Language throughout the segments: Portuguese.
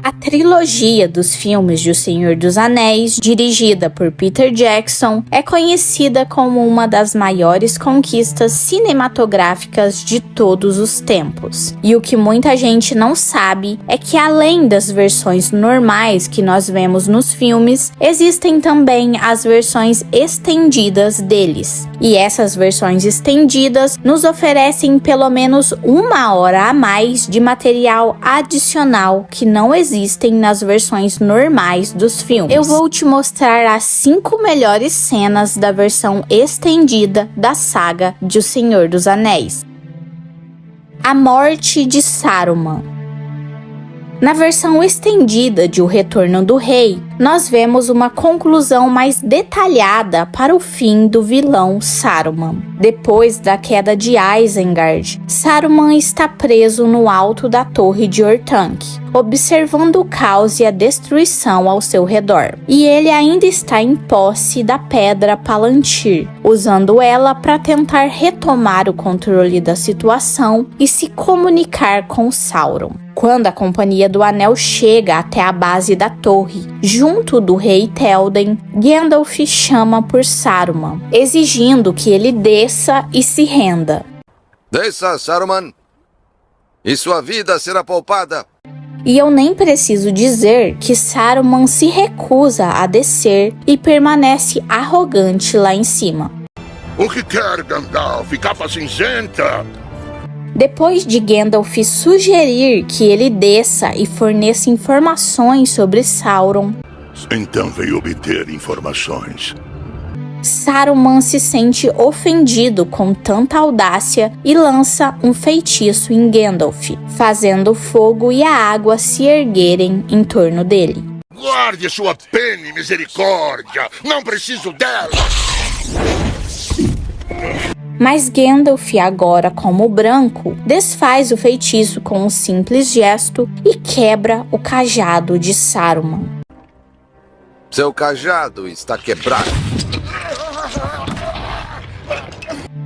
A trilogia dos filmes de O Senhor dos Anéis, dirigida por Peter Jackson, é conhecida como uma das maiores conquistas cinematográficas de todos os tempos. E o que muita gente não sabe é que, além das versões normais que nós vemos nos filmes, existem também as versões estendidas deles. E essas versões estendidas nos oferecem pelo menos 1 hora a mais de material adicional que não existem nas versões normais dos filmes. Eu vou te mostrar as 5 melhores cenas da versão estendida da saga de O Senhor dos Anéis. A morte de Saruman. Na versão estendida de O Retorno do Rei, nós vemos uma conclusão mais detalhada para o fim do vilão Saruman. Depois da queda de Isengard, Saruman está preso no alto da Torre de Orthanc, observando o caos e a destruição ao seu redor. E ele ainda está em posse da Pedra Palantir, usando ela para tentar retomar o controle da situação e se comunicar com Sauron. Quando a Companhia do Anel chega até a base da torre, junto do rei Théoden, Gandalf chama por Saruman, exigindo que ele desça e se renda. Desça, Saruman, e sua vida será poupada. E eu nem preciso dizer que Saruman se recusa a descer e permanece arrogante lá em cima. O que quer, Gandalf? Capa cinzenta? Depois de Gandalf sugerir que ele desça e forneça informações sobre Sauron, Então veio obter informações. Saruman se sente ofendido com tanta audácia e lança um feitiço em Gandalf, fazendo o fogo e a água se erguerem em torno dele. Guarde sua pena e misericórdia! Não preciso dela! Mas Gandalf, agora como branco, desfaz o feitiço com um simples gesto e quebra o cajado de Saruman. Seu cajado está quebrado.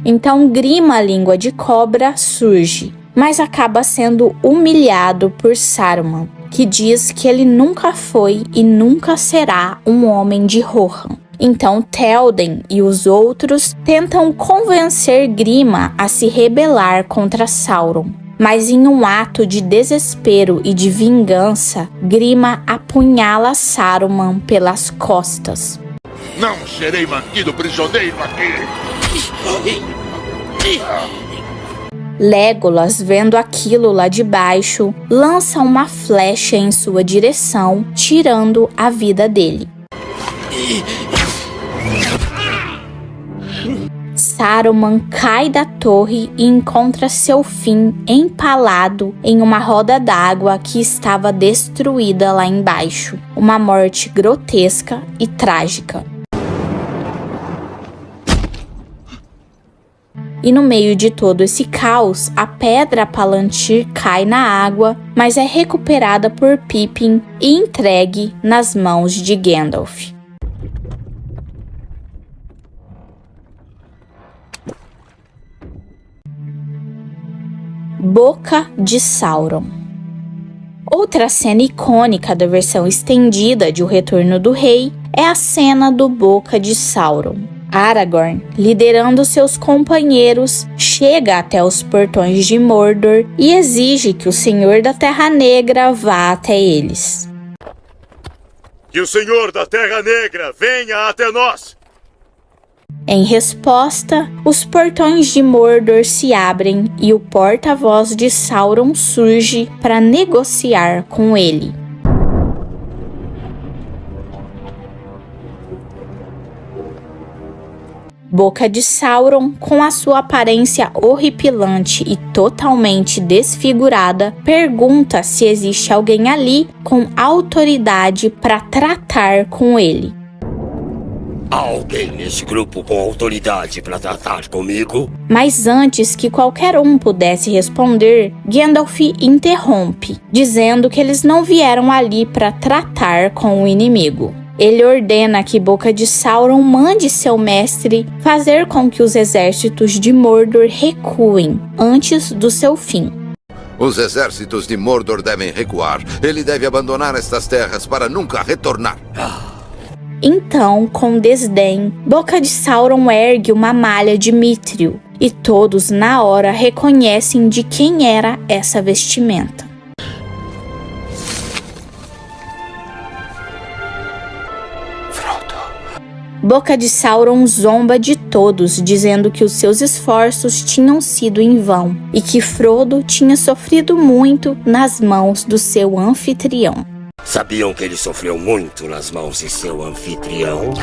Então Grima, língua de cobra, surge, mas acaba sendo humilhado por Saruman, que diz que ele nunca foi e nunca será um homem de Rohan. Então Théoden e os outros tentam convencer Grima a se rebelar contra Sauron. Mas em um ato de desespero e de vingança, Grima apunhala Saruman pelas costas. Não serei mantido prisioneiro aqui! Legolas, vendo aquilo lá de baixo, lança uma flecha em sua direção, tirando a vida dele. Saruman cai da torre e encontra seu fim empalado em uma roda d'água que estava destruída lá embaixo. Uma morte grotesca e trágica. E no meio de todo esse caos, a Pedra Palantir cai na água, mas é recuperada por Pippin e entregue nas mãos de Gandalf. Boca de Sauron. Outra cena icônica da versão estendida de O Retorno do Rei é a cena do Boca de Sauron. Aragorn, liderando seus companheiros, chega até os portões de Mordor e exige que o Senhor da Terra-Negra vá até eles. Que o Senhor da Terra-Negra venha até nós! Em resposta, os portões de Mordor se abrem e o porta-voz de Sauron surge para negociar com ele. Boca de Sauron, com a sua aparência horripilante e totalmente desfigurada, pergunta se existe alguém ali com autoridade para tratar com ele. Há alguém nesse grupo com autoridade para tratar comigo? Mas antes que qualquer um pudesse responder, Gandalf interrompe, dizendo que eles não vieram ali para tratar com o inimigo. Ele ordena que Boca de Sauron mande seu mestre fazer com que os exércitos de Mordor recuem antes do seu fim. Os exércitos de Mordor devem recuar. Ele deve abandonar estas terras para nunca retornar. Então, com desdém, Boca de Sauron ergue uma malha de Mithril, e todos na hora reconhecem de quem era essa vestimenta. Boca de Sauron zomba de todos, dizendo que os seus esforços tinham sido em vão e que Frodo tinha sofrido muito nas mãos do seu anfitrião. Sabiam que ele sofreu muito nas mãos de seu anfitrião?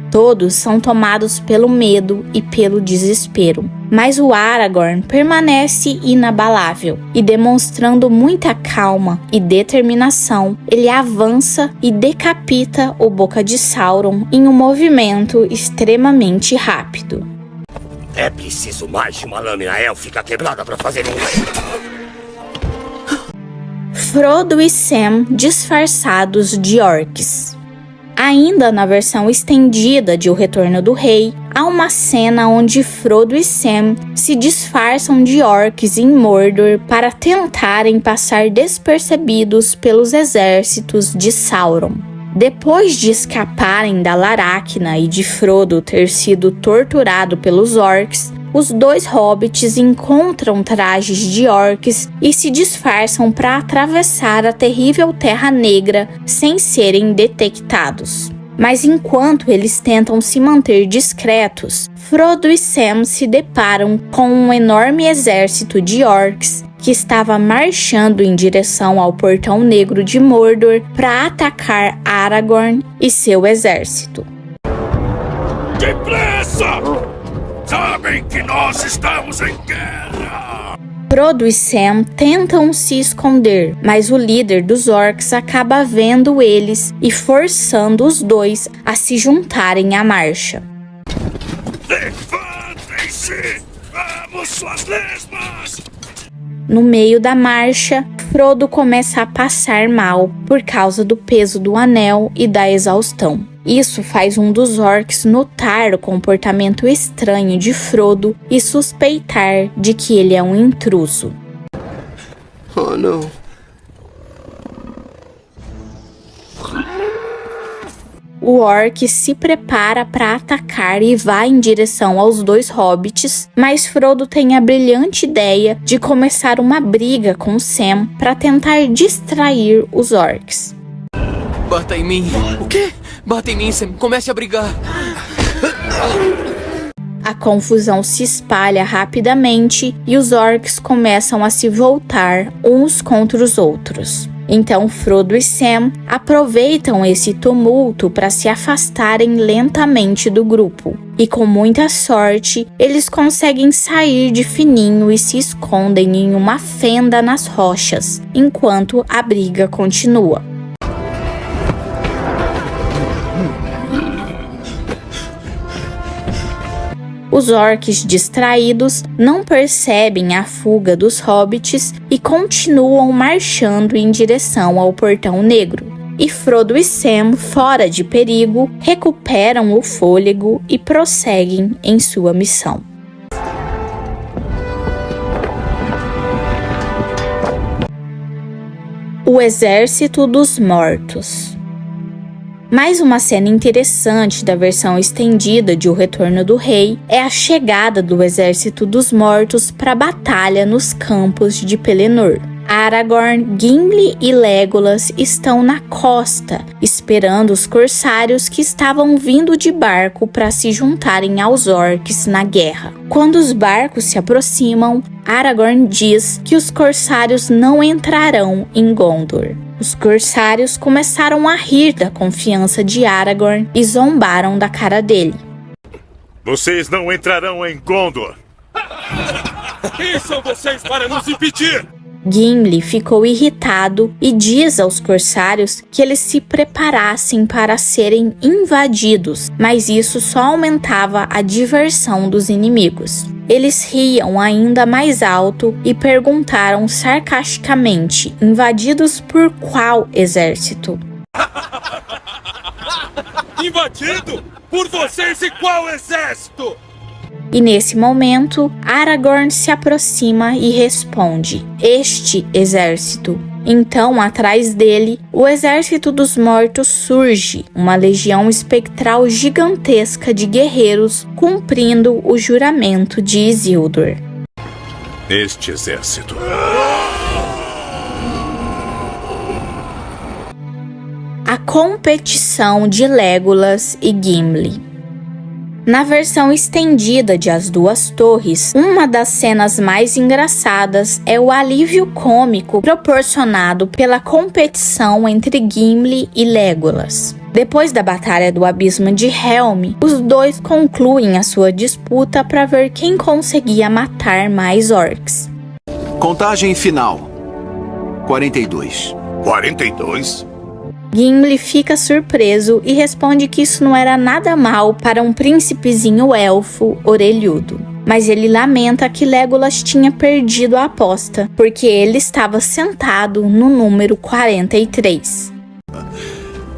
Todos são tomados pelo medo e pelo desespero, mas o Aragorn permanece inabalável e, demonstrando muita calma e determinação, ele avança e decapita o Boca de Sauron em um movimento extremamente rápido. É preciso mais de uma lâmina élfica quebrada para fazer um rei. Frodo e Sam disfarçados de orcs. Ainda na versão estendida de O Retorno do Rei, há uma cena onde Frodo e Sam se disfarçam de orcs em Mordor para tentarem passar despercebidos pelos exércitos de Sauron. Depois de escaparem da Laracna e de Frodo ter sido torturado pelos orcs, os dois hobbits encontram trajes de orcs e se disfarçam para atravessar a terrível Terra Negra sem serem detectados. Mas enquanto eles tentam se manter discretos, Frodo e Sam se deparam com um enorme exército de orcs que estava marchando em direção ao Portão Negro de Mordor para atacar Aragorn e seu exército. Depressa! Sabem que nós estamos em guerra! Frodo e Sam tentam se esconder, mas o líder dos orcs acaba vendo eles e forçando os dois a se juntarem à marcha. Levantem-se! Vamos, suas lesmas! No meio da marcha, Frodo começa a passar mal por causa do peso do anel e da exaustão. Isso faz um dos orcs notar o comportamento estranho de Frodo e suspeitar de que ele é um intruso. Oh, não. O orc se prepara para atacar e vai em direção aos dois hobbits, mas Frodo tem a brilhante ideia de começar uma briga com Sam para tentar distrair os orcs. Bata em mim. O quê? Bata em mim, Sam. Comece a brigar. A confusão se espalha rapidamente e os orcs começam a se voltar uns contra os outros. Então Frodo e Sam aproveitam esse tumulto para se afastarem lentamente do grupo. E com muita sorte, eles conseguem sair de fininho e se escondem em uma fenda nas rochas, enquanto a briga continua. Os orcs distraídos não percebem a fuga dos hobbits e continuam marchando em direção ao Portão Negro. E Frodo e Sam, fora de perigo, recuperam o fôlego e prosseguem em sua missão. O Exército dos Mortos. Mais uma cena interessante da versão estendida de O Retorno do Rei é a chegada do Exército dos Mortos para a batalha nos campos de Pelennor. Aragorn, Gimli e Legolas estão na costa, esperando os corsários que estavam vindo de barco para se juntarem aos orcs na guerra. Quando os barcos se aproximam, Aragorn diz que os corsários não entrarão em Gondor. Os corsários começaram a rir da confiança de Aragorn e zombaram da cara dele. Vocês não entrarão em Gondor! Quem são vocês para nos impedir? Gimli ficou irritado e diz aos corsários que eles se preparassem para serem invadidos, mas isso só aumentava a diversão dos inimigos. Eles riam ainda mais alto e perguntaram sarcasticamente: invadidos por qual exército? Invadido? Por vocês e qual exército? E nesse momento, Aragorn se aproxima e responde: "Este exército." Então, atrás dele, o exército dos mortos surge, uma legião espectral gigantesca de guerreiros cumprindo o juramento de Isildur. Este exército. A competição de Legolas e Gimli. Na versão estendida de As Duas Torres, uma das cenas mais engraçadas é o alívio cômico proporcionado pela competição entre Gimli e Legolas. Depois da Batalha do Abismo de Helm, os dois concluem a sua disputa para ver quem conseguia matar mais orcs. Contagem final. 42. 42? Gimli fica surpreso e responde que isso não era nada mal para um príncipezinho elfo orelhudo. Mas ele lamenta que Legolas tinha perdido a aposta, porque ele estava sentado no número 43.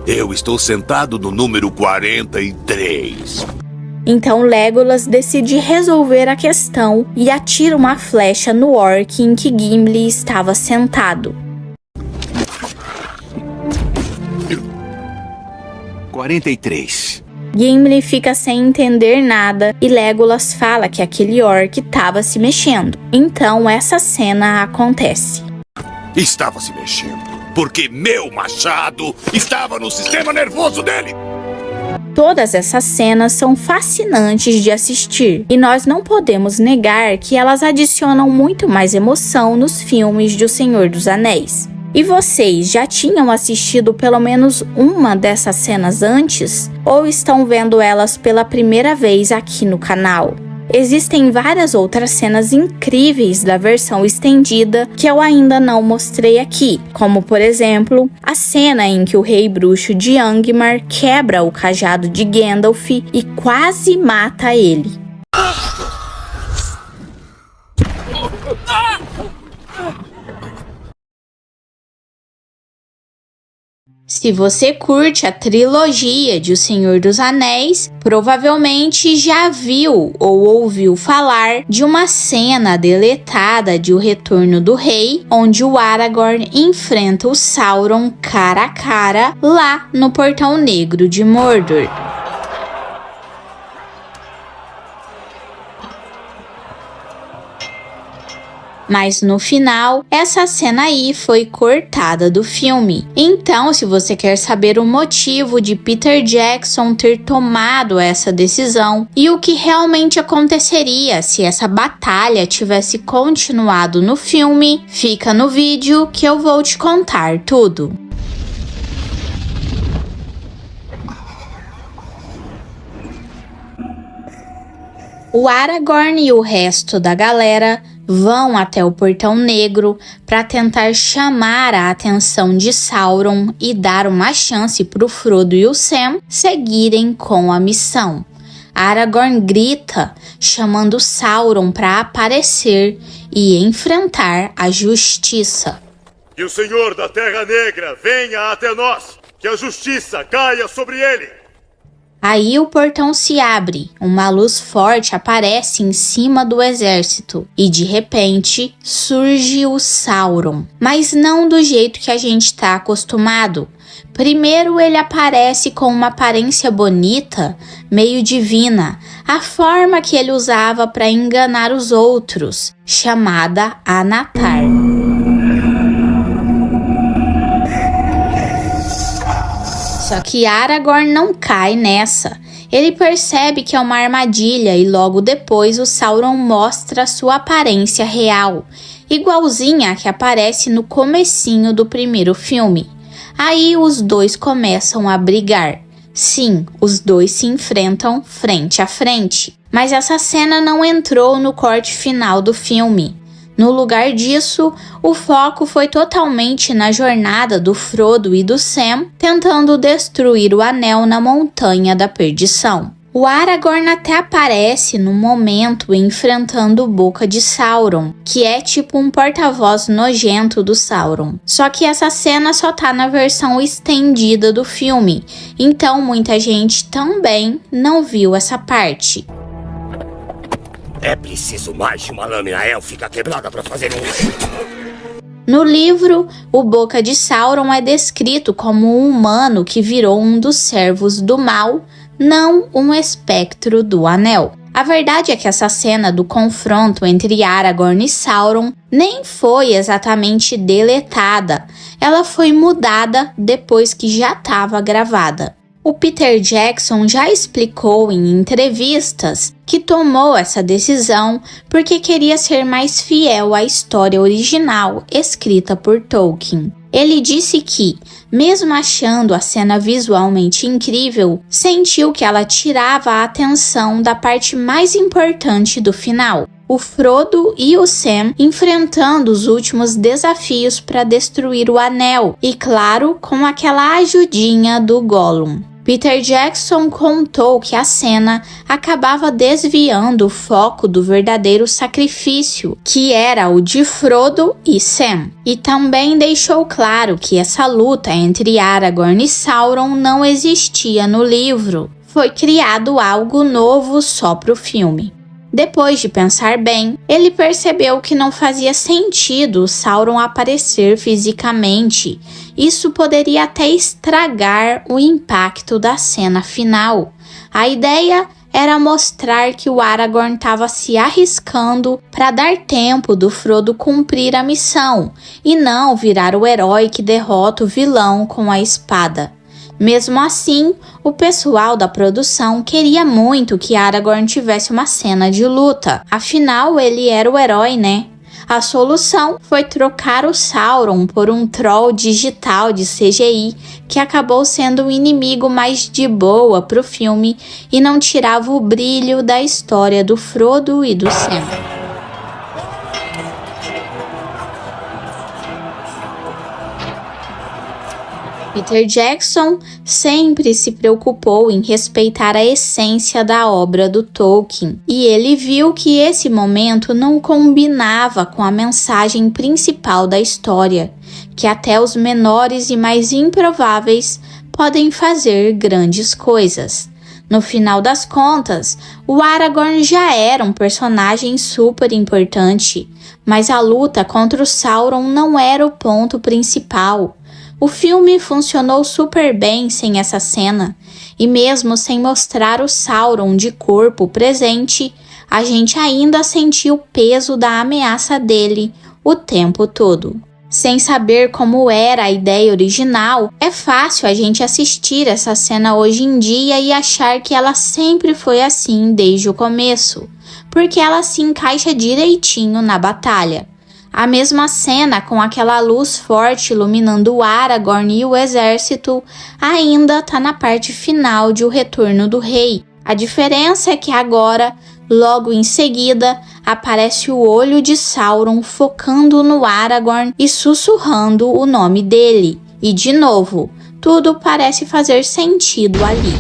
Eu estou sentado no número 43. Então Legolas decide resolver a questão e atira uma flecha no orc em que Gimli estava sentado. 43. Gimli fica sem entender nada e Legolas fala que aquele orc estava se mexendo. Então essa cena acontece. Estava se mexendo, porque meu machado estava no sistema nervoso dele. Todas essas cenas são fascinantes de assistir e nós não podemos negar que elas adicionam muito mais emoção nos filmes de O Senhor dos Anéis. E vocês já tinham assistido pelo menos uma dessas cenas antes? Ou estão vendo elas pela primeira vez aqui no canal? Existem várias outras cenas incríveis da versão estendida que eu ainda não mostrei aqui, como por exemplo, a cena em que o rei bruxo de Angmar quebra o cajado de Gandalf e quase mata ele. Se você curte a trilogia de O Senhor dos Anéis, provavelmente já viu ou ouviu falar de uma cena deletada de O Retorno do Rei, onde o Aragorn enfrenta o Sauron cara a cara lá no Portão Negro de Mordor. Mas no final, essa cena aí foi cortada do filme. Então, se você quer saber o motivo de Peter Jackson ter tomado essa decisão e o que realmente aconteceria se essa batalha tivesse continuado no filme, fica no vídeo que eu vou te contar tudo. O Aragorn e o resto da galera vão até o Portão Negro para tentar chamar a atenção de Sauron e dar uma chance para o Frodo e o Sam seguirem com a missão. Aragorn grita, chamando Sauron para aparecer e enfrentar a justiça. Que o Senhor da Terra Negra venha até nós, que a justiça caia sobre ele. Aí o portão se abre, uma luz forte aparece em cima do exército e de repente surge o Sauron, mas não do jeito que a gente está acostumado. Primeiro ele aparece com uma aparência bonita, meio divina, a forma que ele usava para enganar os outros, chamada Anatar. Só que Aragorn não cai nessa. Ele percebe que é uma armadilha e logo depois o Sauron mostra sua aparência real, igualzinha a que aparece no comecinho do primeiro filme. Aí os dois começam a brigar. Sim, os dois se enfrentam frente a frente. Mas essa cena não entrou no corte final do filme. No lugar disso, o foco foi totalmente na jornada do Frodo e do Sam tentando destruir o Anel na Montanha da Perdição. O Aragorn até aparece no momento enfrentando Boca de Sauron, que é tipo um porta-voz nojento do Sauron. Só que essa cena só tá na versão estendida do filme, então muita gente também não viu essa parte. É preciso mais de uma lâmina élfica quebrada para fazer um... No livro, o Boca de Sauron é descrito como um humano que virou um dos servos do mal, não um espectro do Anel. A verdade é que essa cena do confronto entre Aragorn e Sauron nem foi exatamente deletada, ela foi mudada depois que já estava gravada. O Peter Jackson já explicou em entrevistas que tomou essa decisão porque queria ser mais fiel à história original escrita por Tolkien. Ele disse que, mesmo achando a cena visualmente incrível, sentiu que ela tirava a atenção da parte mais importante do final. O Frodo e o Sam enfrentando os últimos desafios para destruir o Anel e, claro, com aquela ajudinha do Gollum. Peter Jackson contou que a cena acabava desviando o foco do verdadeiro sacrifício, que era o de Frodo e Sam, e também deixou claro que essa luta entre Aragorn e Sauron não existia no livro. Foi criado algo novo só para o filme. Depois de pensar bem, ele percebeu que não fazia sentido Sauron aparecer fisicamente. Isso poderia até estragar o impacto da cena final. A ideia era mostrar que o Aragorn estava se arriscando para dar tempo do Frodo cumprir a missão e não virar o herói que derrota o vilão com a espada. Mesmo assim, o pessoal da produção queria muito que Aragorn tivesse uma cena de luta, afinal ele era o herói, né? A solução foi trocar o Sauron por um troll digital de CGI que acabou sendo um inimigo mais de boa pro filme e não tirava o brilho da história do Frodo e do Sam. Peter Jackson sempre se preocupou em respeitar a essência da obra do Tolkien, e ele viu que esse momento não combinava com a mensagem principal da história, que até os menores e mais improváveis podem fazer grandes coisas. No final das contas, o Aragorn já era um personagem super importante, mas a luta contra o Sauron não era o ponto principal. O filme funcionou super bem sem essa cena, e mesmo sem mostrar o Sauron de corpo presente, a gente ainda sentiu o peso da ameaça dele o tempo todo. Sem saber como era a ideia original, é fácil a gente assistir essa cena hoje em dia e achar que ela sempre foi assim desde o começo, porque ela se encaixa direitinho na batalha. A mesma cena com aquela luz forte iluminando o Aragorn e o exército ainda tá na parte final de O Retorno do Rei. A diferença é que agora, logo em seguida, aparece o olho de Sauron focando no Aragorn e sussurrando o nome dele. E de novo, tudo parece fazer sentido ali.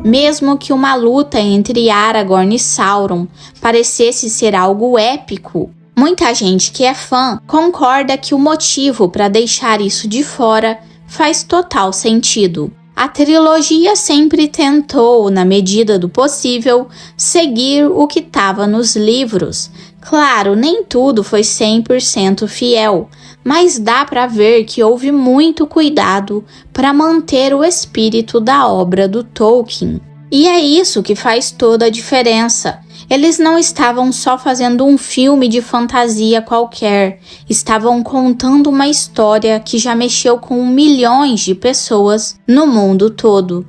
Mesmo que uma luta entre Aragorn e Sauron parecesse ser algo épico, muita gente que é fã concorda que o motivo para deixar isso de fora faz total sentido. A trilogia sempre tentou, na medida do possível, seguir o que estava nos livros. Claro, nem tudo foi 100% fiel, mas dá para ver que houve muito cuidado para manter o espírito da obra do Tolkien. E é isso que faz toda a diferença. Eles não estavam só fazendo um filme de fantasia qualquer, estavam contando uma história que já mexeu com milhões de pessoas no mundo todo.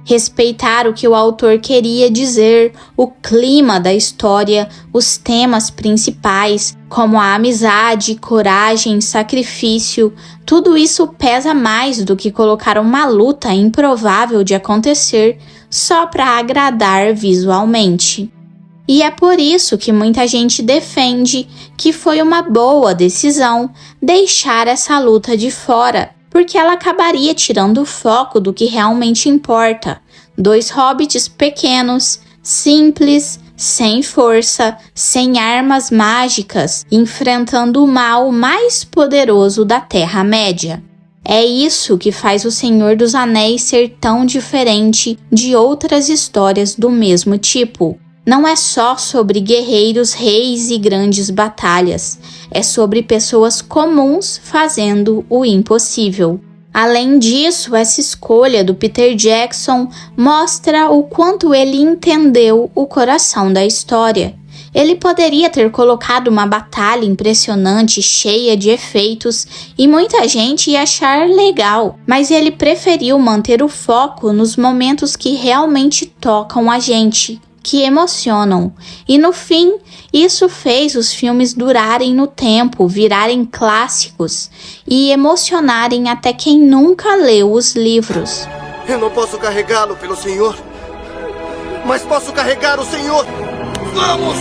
Respeitar o que o autor queria dizer, o clima da história, os temas principais, como a amizade, coragem, sacrifício, tudo isso pesa mais do que colocar uma luta improvável de acontecer só para agradar visualmente. E é por isso que muita gente defende que foi uma boa decisão deixar essa luta de fora, porque ela acabaria tirando o foco do que realmente importa. 2 hobbits pequenos, simples, sem força, sem armas mágicas, enfrentando o mal mais poderoso da Terra-média. É isso que faz O Senhor dos Anéis ser tão diferente de outras histórias do mesmo tipo. Não é só sobre guerreiros, reis e grandes batalhas, é sobre pessoas comuns fazendo o impossível. Além disso, essa escolha do Peter Jackson mostra o quanto ele entendeu o coração da história. Ele poderia ter colocado uma batalha impressionante, cheia de efeitos, e muita gente ia achar legal, mas ele preferiu manter o foco nos momentos que realmente tocam a gente, que emocionam. E no fim, isso fez os filmes durarem no tempo, virarem clássicos e emocionarem até quem nunca leu os livros. Eu não posso carregá-lo pelo Senhor, mas posso carregar o Senhor. Vamos!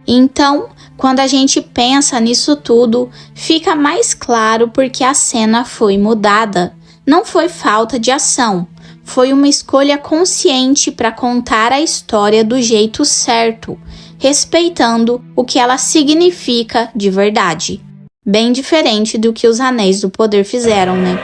Então, quando a gente pensa nisso tudo, fica mais claro porque a cena foi mudada. Não foi falta de ação, foi uma escolha consciente para contar a história do jeito certo, respeitando o que ela significa de verdade. Bem diferente do que os Anéis do Poder fizeram, né?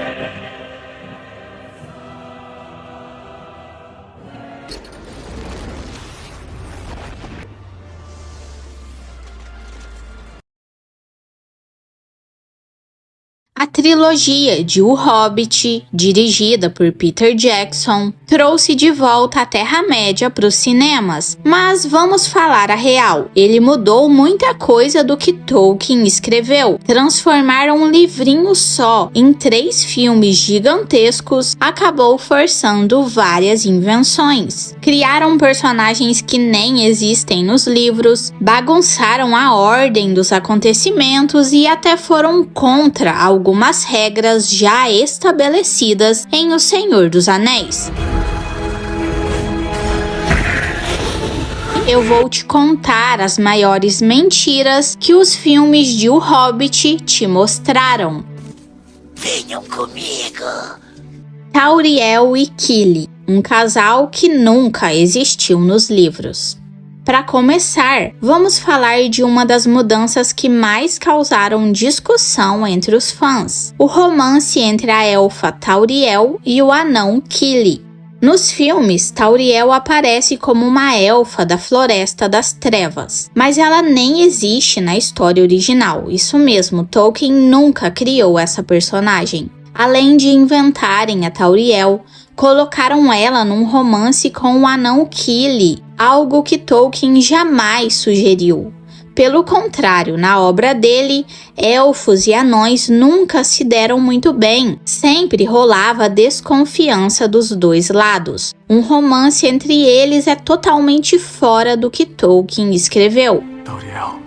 A trilogia de O Hobbit, dirigida por Peter Jackson, trouxe de volta a Terra-média para os cinemas, mas vamos falar a real, ele mudou muita coisa do que Tolkien escreveu. Transformar um livrinho só em 3 filmes gigantescos acabou forçando várias invenções. Criaram personagens que nem existem nos livros, bagunçaram a ordem dos acontecimentos e até foram contra algumas regras já estabelecidas em O Senhor dos Anéis. Eu vou te contar as maiores mentiras que os filmes de O Hobbit te mostraram. Venham comigo. Tauriel e Kili, um casal que nunca existiu nos livros. Para começar, vamos falar de uma das mudanças que mais causaram discussão entre os fãs: o romance entre a elfa Tauriel e o anão Kili. Nos filmes, Tauriel aparece como uma elfa da Floresta das Trevas, mas ela nem existe na história original. Isso mesmo, Tolkien nunca criou essa personagem. Além de inventarem a Tauriel, colocaram ela num romance com o anão Kili, algo que Tolkien jamais sugeriu. Pelo contrário, na obra dele, elfos e anões nunca se deram muito bem. Sempre rolava desconfiança dos dois lados. Um romance entre eles é totalmente fora do que Tolkien escreveu. Tauriel.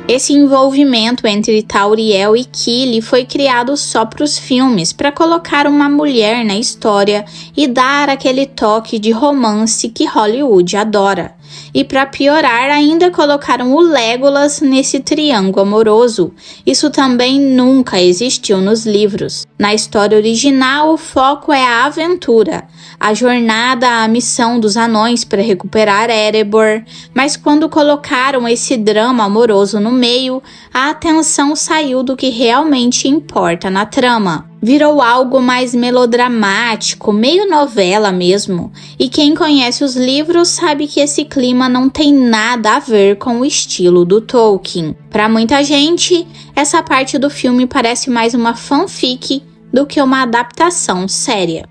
Esse envolvimento entre Tauriel e Kili foi criado só para os filmes, para colocar uma mulher na história e dar aquele toque de romance que Hollywood adora. E para piorar, ainda colocaram o Legolas nesse triângulo amoroso. Isso também nunca existiu nos livros. Na história original, o foco é a aventura, a jornada, a missão dos anões para recuperar Erebor. Mas quando colocaram esse drama amoroso no meio, a atenção saiu do que realmente importa na trama. Virou algo mais melodramático, meio novela mesmo. E quem conhece os livros sabe que esse clima não tem nada a ver com o estilo do Tolkien. Para muita gente, essa parte do filme parece mais uma fanfic do que uma adaptação séria.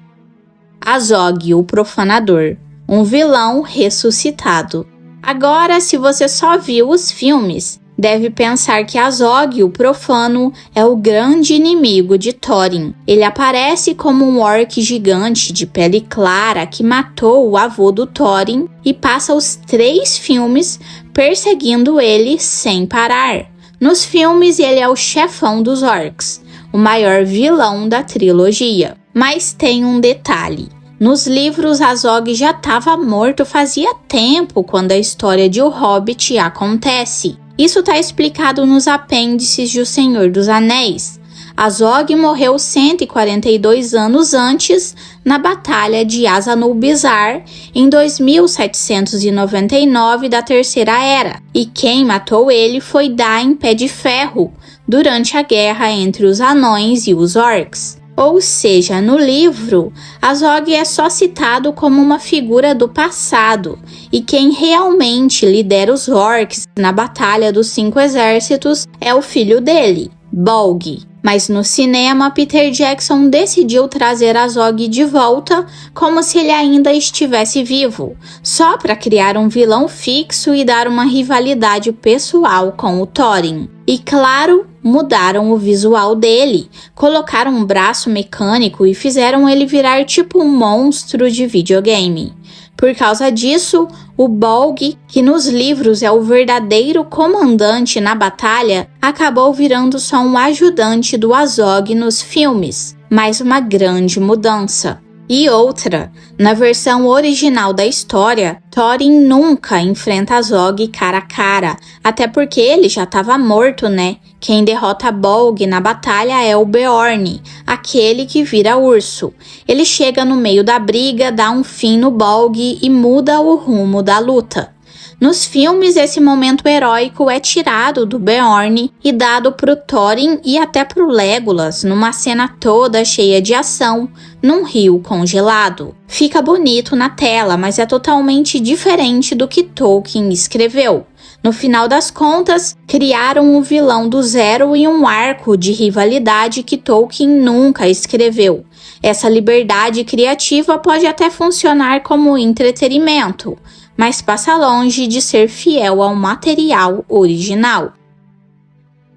Azog, o Profanador, um vilão ressuscitado. Agora, se você só viu os filmes, deve pensar que Azog, o Profano, é o grande inimigo de Thorin. Ele aparece como um orc gigante de pele clara que matou o avô do Thorin e passa os 3 filmes perseguindo ele sem parar. Nos filmes, ele é o chefão dos orcs, o maior vilão da trilogia. Mas tem um detalhe. Nos livros, Azog já estava morto fazia tempo quando a história de O Hobbit acontece. Isso está explicado nos apêndices de O Senhor dos Anéis. Azog morreu 142 anos antes na Batalha de Azanul-Bizar em 2799 da Terceira Era, e quem matou ele foi Dain Pé de Ferro durante a guerra entre os anões e os orcs. Ou seja, no livro, Azog é só citado como uma figura do passado, e quem realmente lidera os orcs na Batalha dos 5 Exércitos é o filho dele, Bolg. Mas no cinema, Peter Jackson decidiu trazer Azog de volta como se ele ainda estivesse vivo, só para criar um vilão fixo e dar uma rivalidade pessoal com o Thorin. E claro, mudaram o visual dele, colocaram um braço mecânico e fizeram ele virar tipo um monstro de videogame. Por causa disso, o Bolg, que nos livros é o verdadeiro comandante na batalha, acabou virando só um ajudante do Azog nos filmes, mais uma grande mudança. E outra, na versão original da história, Thorin nunca enfrenta Azog cara a cara, até porque ele já estava morto, né? Quem derrota Bolg na batalha é o Beorn, aquele que vira urso. Ele chega no meio da briga, dá um fim no Bolg e muda o rumo da luta. Nos filmes, esse momento heróico é tirado do Beorn e dado pro Thorin e até pro Legolas, numa cena toda cheia de ação, num rio congelado. Fica bonito na tela, mas é totalmente diferente do que Tolkien escreveu. No final das contas, criaram o vilão do zero e um arco de rivalidade que Tolkien nunca escreveu. Essa liberdade criativa pode até funcionar como entretenimento, mas passa longe de ser fiel ao material original.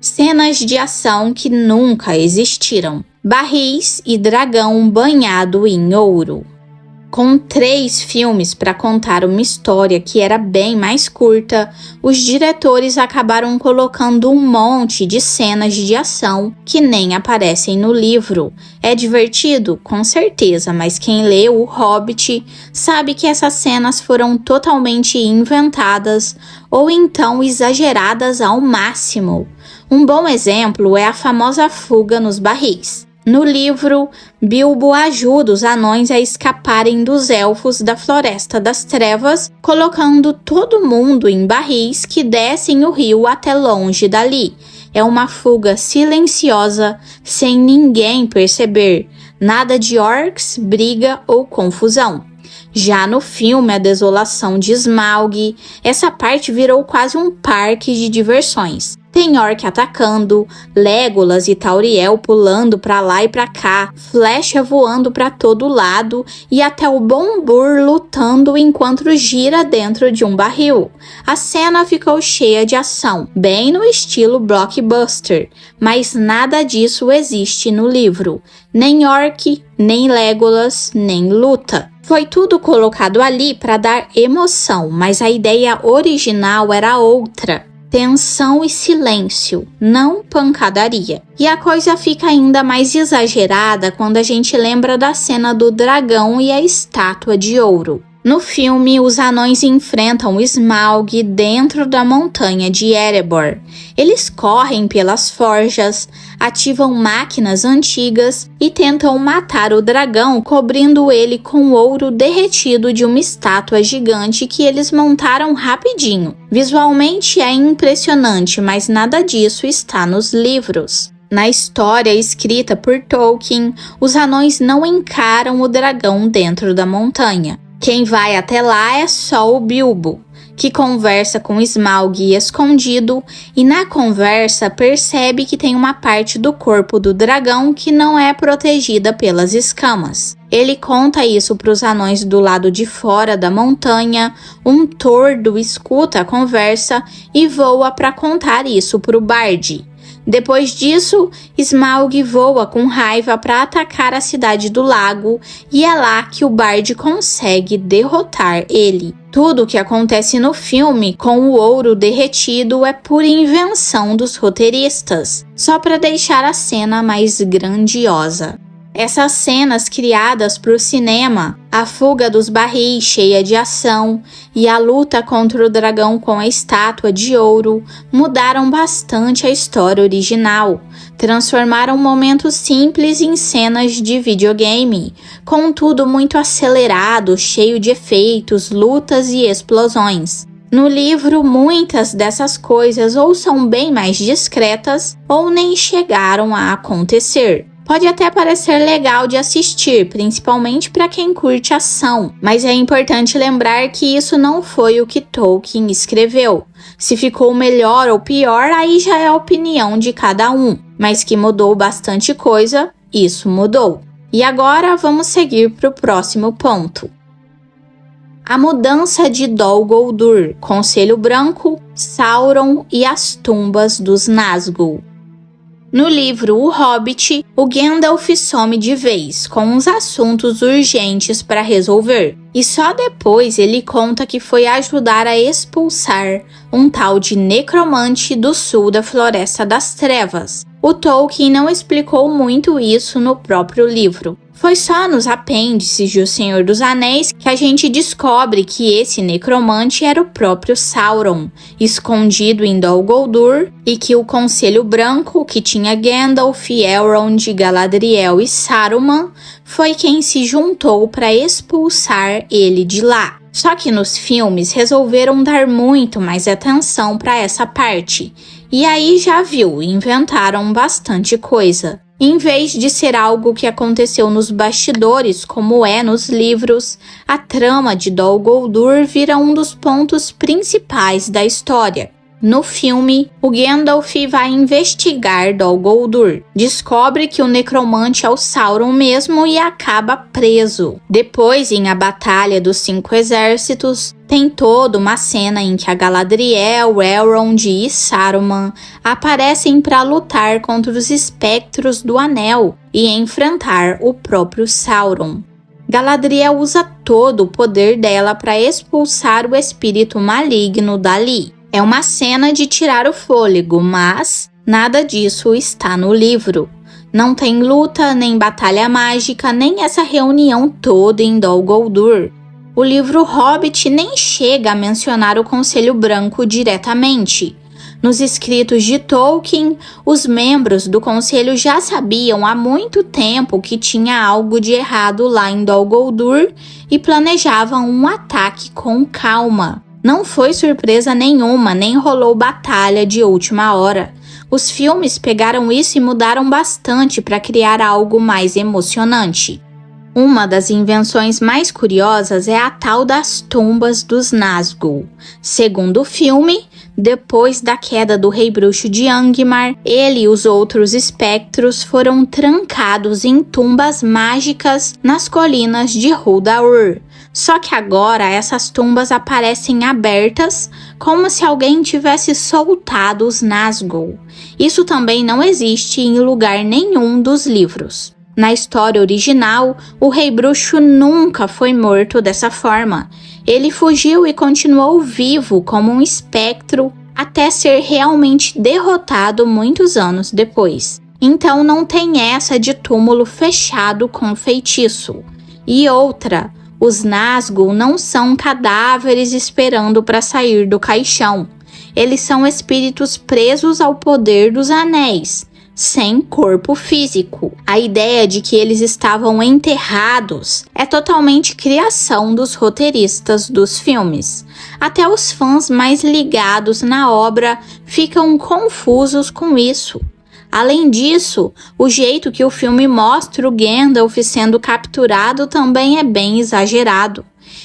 Cenas de ação que nunca existiram. Barris e dragão banhado em ouro. Com 3 filmes para contar uma história que era bem mais curta, os diretores acabaram colocando um monte de cenas de ação que nem aparecem no livro. É divertido? Com certeza, mas quem lê O Hobbit sabe que essas cenas foram totalmente inventadas ou então exageradas ao máximo. Um bom exemplo é a famosa fuga nos barris. No livro, Bilbo ajuda os anões a escaparem dos elfos da Floresta das Trevas, colocando todo mundo em barris que descem o rio até longe dali. É uma fuga silenciosa, sem ninguém perceber. Nada de orcs, briga ou confusão. Já no filme A Desolação de Smaug, essa parte virou quase um parque de diversões. Tem orc atacando, Legolas e Tauriel pulando pra lá e pra cá, flecha voando pra todo lado e até o Bombur lutando enquanto gira dentro de um barril. A cena ficou cheia de ação, bem no estilo blockbuster, mas nada disso existe no livro. Nem orc, nem Legolas, nem luta. Foi tudo colocado ali para dar emoção, mas a ideia original era outra. Tensão e silêncio, não pancadaria. E a coisa fica ainda mais exagerada quando a gente lembra da cena do dragão e a estátua de ouro. No filme, os anões enfrentam Smaug dentro da montanha de Erebor. Eles correm pelas forjas, ativam máquinas antigas e tentam matar o dragão, cobrindo ele com ouro derretido de uma estátua gigante que eles montaram rapidinho. Visualmente é impressionante, mas nada disso está nos livros. Na história escrita por Tolkien, os anões não encaram o dragão dentro da montanha. Quem vai até lá é só o Bilbo, que conversa com Smaug escondido e na conversa percebe que tem uma parte do corpo do dragão que não é protegida pelas escamas. Ele conta isso para os anões do lado de fora da montanha, um tordo escuta a conversa e voa para contar isso para o Bard. Depois disso, Smaug voa com raiva para atacar a cidade do lago e é lá que o Bard consegue derrotar ele. Tudo o que acontece no filme com o ouro derretido é pura invenção dos roteiristas, só para deixar a cena mais grandiosa. Essas cenas criadas para o cinema, a fuga dos barris cheia de ação e a luta contra o dragão com a estátua de ouro mudaram bastante a história original. Transformaram momentos simples em cenas de videogame, com tudo muito acelerado, cheio de efeitos, lutas e explosões. No livro, muitas dessas coisas ou são bem mais discretas ou nem chegaram a acontecer. Pode até parecer legal de assistir, principalmente para quem curte ação, mas é importante lembrar que isso não foi o que Tolkien escreveu. Se ficou melhor ou pior, aí já é a opinião de cada um, mas que mudou bastante coisa, isso mudou. E agora vamos seguir para o próximo ponto. A mudança de Dol Guldur, Conselho Branco, Sauron e as tumbas dos Nazgûl. No livro O Hobbit, o Gandalf some de vez, com uns assuntos urgentes para resolver, e só depois ele conta que foi ajudar a expulsar um tal de necromante do sul da Floresta das Trevas. O Tolkien não explicou muito isso no próprio livro. Foi só nos apêndices de O Senhor dos Anéis que a gente descobre que esse necromante era o próprio Sauron, escondido em Dol Guldur, e que o Conselho Branco, que tinha Gandalf, Elrond, Galadriel e Saruman, foi quem se juntou para expulsar ele de lá. Só que nos filmes resolveram dar muito mais atenção para essa parte. E aí já viu, inventaram bastante coisa. Em vez de ser algo que aconteceu nos bastidores, como é nos livros, a trama de Dol Guldur vira um dos pontos principais da história. No filme, o Gandalf vai investigar Dol Guldur, descobre que o necromante é o Sauron mesmo e acaba preso. Depois, em A Batalha dos 5 Exércitos, tem toda uma cena em que a Galadriel, Elrond e Saruman aparecem para lutar contra os espectros do Anel e enfrentar o próprio Sauron. Galadriel usa todo o poder dela para expulsar o espírito maligno dali. É uma cena de tirar o fôlego, mas nada disso está no livro. Não tem luta, nem batalha mágica, nem essa reunião toda em Dol Guldur. O livro Hobbit nem chega a mencionar o Conselho Branco diretamente. Nos escritos de Tolkien, os membros do Conselho já sabiam há muito tempo que tinha algo de errado lá em Dol Guldur e planejavam um ataque com calma. Não foi surpresa nenhuma, nem rolou batalha de última hora. Os filmes pegaram isso e mudaram bastante para criar algo mais emocionante. Uma das invenções mais curiosas é a tal das tumbas dos Nazgûl. Segundo o filme, depois da queda do Rei Bruxo de Angmar, ele e os outros espectros foram trancados em tumbas mágicas nas colinas de Huldaur. Só que agora essas tumbas aparecem abertas, como se alguém tivesse soltado os Nazgûl. Isso também não existe em lugar nenhum dos livros. Na história original, o Rei Bruxo nunca foi morto dessa forma. Ele fugiu e continuou vivo como um espectro até ser realmente derrotado muitos anos depois. Então não tem essa de túmulo fechado com feitiço. E outra, os Nazgûl não são cadáveres esperando para sair do caixão. Eles são espíritos presos ao poder dos anéis, sem corpo físico. A ideia de que eles estavam enterrados é totalmente criação dos roteiristas dos filmes. Até os fãs mais ligados na obra ficam confusos com isso. Além disso, o jeito que o filme mostra o Gandalf sendo capturado também é bem exagerado.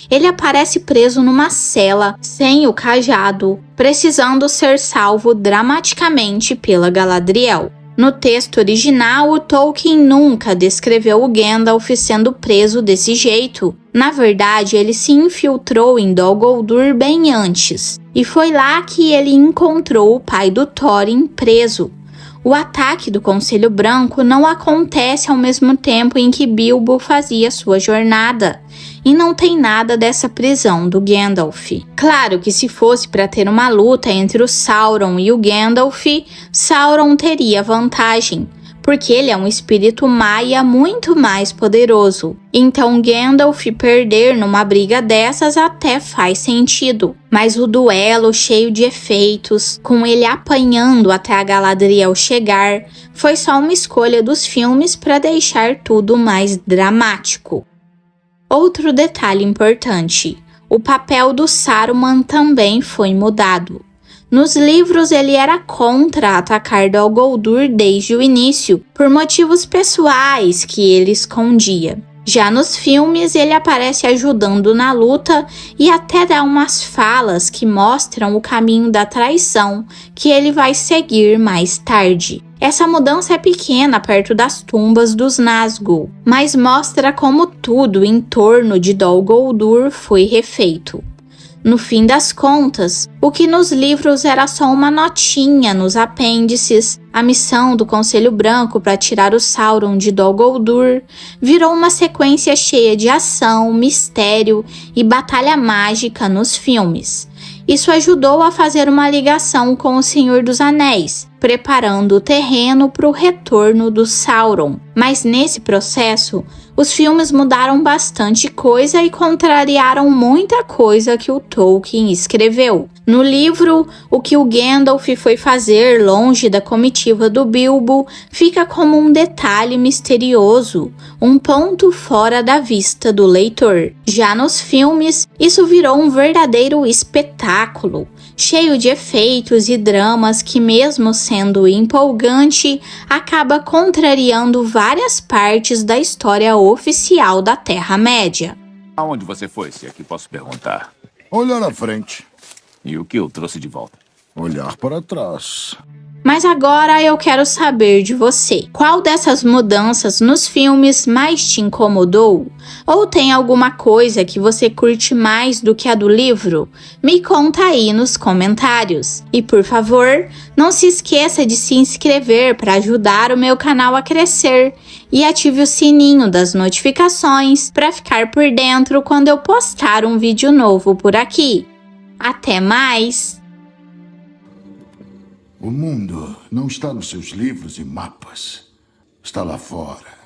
Ele aparece preso numa cela, sem o cajado, precisando ser salvo dramaticamente pela Galadriel. No texto original, o Tolkien nunca descreveu o Gandalf sendo preso desse jeito. Na verdade, ele se infiltrou em Dol Guldur bem antes, e foi lá que ele encontrou o pai do Thorin preso. O ataque do Conselho Branco não acontece ao mesmo tempo em que Bilbo fazia sua jornada, e não tem nada dessa prisão do Gandalf. Claro que se fosse para ter uma luta entre o Sauron e o Gandalf, Sauron teria vantagem, porque ele é um espírito Maia muito mais poderoso. Então Gandalf perder numa briga dessas até faz sentido. Mas o duelo cheio de efeitos, com ele apanhando até a Galadriel chegar, foi só uma escolha dos filmes para deixar tudo mais dramático. Outro detalhe importante: o papel do Saruman também foi mudado. Nos livros ele era contra atacar Dol Guldur desde o início, por motivos pessoais que ele escondia. Já nos filmes ele aparece ajudando na luta e até dá umas falas que mostram o caminho da traição que ele vai seguir mais tarde. Essa mudança é pequena perto das tumbas dos Nazgûl, mas mostra como tudo em torno de Dol Guldur foi refeito. No fim das contas, o que nos livros era só uma notinha nos apêndices, a missão do Conselho Branco para tirar o Sauron de Dol Guldur, virou uma sequência cheia de ação, mistério e batalha mágica nos filmes. Isso ajudou a fazer uma ligação com o Senhor dos Anéis, preparando o terreno para o retorno do Sauron. Mas nesse processo, os filmes mudaram bastante coisa e contrariaram muita coisa que o Tolkien escreveu. No livro, o que o Gandalf foi fazer longe da comitiva do Bilbo fica como um detalhe misterioso, um ponto fora da vista do leitor. Já nos filmes, isso virou um verdadeiro espetáculo, cheio de efeitos e dramas que, mesmo sendo empolgante, acaba contrariando várias partes da história oficial da Terra-média. Aonde você foi, se é que posso perguntar? Olhar à frente. E o que eu trouxe de volta? Olhar para trás. Mas agora eu quero saber de você. Qual dessas mudanças nos filmes mais te incomodou? Ou tem alguma coisa que você curte mais do que a do livro? Me conta aí nos comentários. E por favor, não se esqueça de se inscrever para ajudar o meu canal a crescer. E ative o sininho das notificações para ficar por dentro quando eu postar um vídeo novo por aqui. Até mais! O mundo não está nos seus livros e mapas. Está lá fora.